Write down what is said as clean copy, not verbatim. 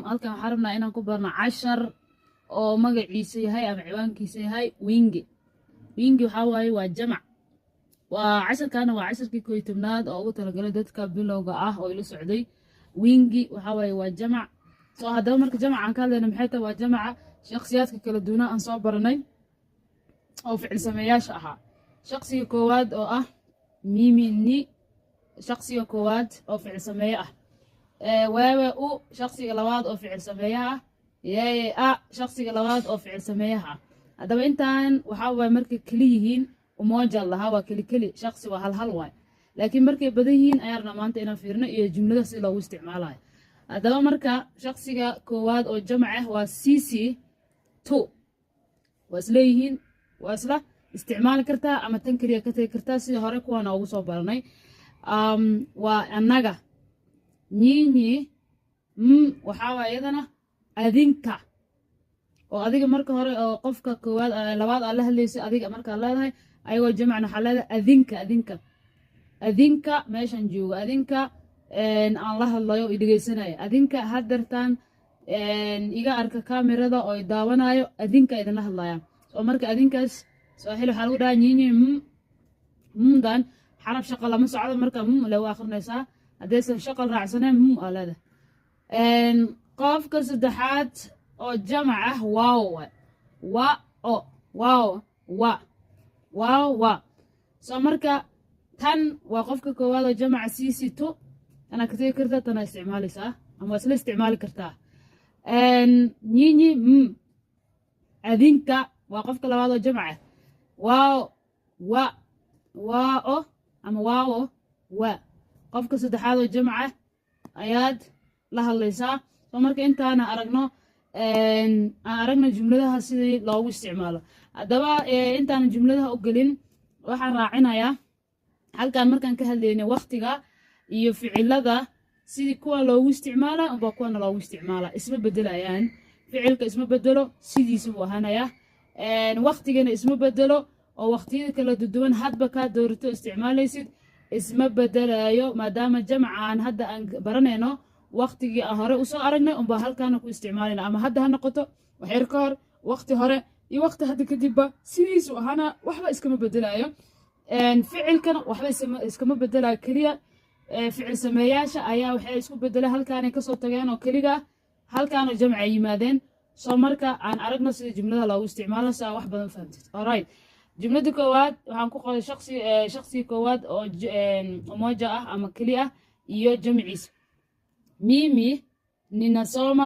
halkan waxaan rabnaa inaan ku barno cashar oo magaciisa yahay ama ciwaankiisa yahay wingi. Wingi waxaa waaye waa jamac. waa casharkaana waa casharkii 11aad oo ugu talagalay dadka bilowga ah oo ila socday. wingi waxaa waaye waa jamac. soo haddaba marka jamac aan ka hadlayna maxay tahay? waa jamaca shakhsiyaadka kala duwan aan soo baranay oo ficil sameeyaasha ahaa. shakhsiga koowaad oo ah mimi ni, shakhsiga koowaad oo ficil sameeye ah. wewe u, shakhsiga labaad oo ficil sameeyaha ah. yeye a, shakhsiga labaad oo ficil sameeyaha ah. haddaba intaan waxaa waaye markay keli yihiin umoja lahaa waa keli shakhsi waa hal waay. laakiin markay badan yihiin ayaan rabnaa maanta inaan fiirno iyo jumlada si loogu isticmaalayo. haddaba marka shakhsiga koowaad oo jamac ah waa sisi tu. waa isleeyihiin, waa isla isticmaali kartaa ama tan keliya ka tagi kartaa sida hore kuwana ugu soo baranay. waa annaga, nyinyi, waxaa waa iyadana adinka. oo adiga marka hore oo qofka koowaad labaad aad la hadlayso adiga markaa leedahay, ayagoo jamacna waxaa leedahay adinka meeshan jooga, adinka aan la hadlayo i dhegeysanaya, adinka hadartaan iga arka kaamirada oo i daawanayo, adinka idinla hadlaya. oo marka adinkaas swahili waxaa lagu dhahaa nyinyi dan xarab shaqal lama socdo, marka lagu akhrinaysaa. haddaysan shaqal raacsaneen aa leedahay. qofka saddexaad oo jamac ah wa. soo marka tan waa qofka koowaad oo jamaca sisi tu. tanaa ka tegi kartaa, tanaa isticmaalaysaa ama waa isla isticmaali kartaa. nyinyi adinka waa qofka labaad oo jamac ah. wao ama waawo wa. qofka saddexaad oo jamac ah ayaad la hadlaysaa. soo marka intaana aragno jumladaha sidii loogu isticmaalo. haddaba intaan jumladaha u gelin waxaan raacinayaa halkaan markaan ka hadlaynay waqtiga iyo ficilada sidii kuwa loogu isticmaala unbaa kuwana loogu isticmaala. isma bedelayaan. ficilka isma bedelo, sidiisa buu ahaanayaa. waqtigana isma bedelo oo waqtiyada kala duwan hadba kaa doorato isticmaalaysid isma bedelayo, maadaama jamacaan hadda aan baranayno waqtigii aan hore usoo aragnay unbaa halkaana ku isticmaalayna. ama hadda ha noqoto waxyar ka hor, waqti hore iyo waqti hadda kadibba sidiisu ahaana waxba iskama bedelayo. ficilkana waxba iskama bedelayo, keliya ficil sameeyaasha ayaa waxay isku bedeleen, halkaanay kasoo tageen oo keliga halkaana jamc ay yimaadeen. soo marka aan aragno sida jumlada loogu isticmaalo si aa wax badan fahamtid. alright, jumlada koowaad waxaan ku qoray shakhsiga koowaad oo umoja ah ama keli ah iyo jamciisa. mimi ninasoma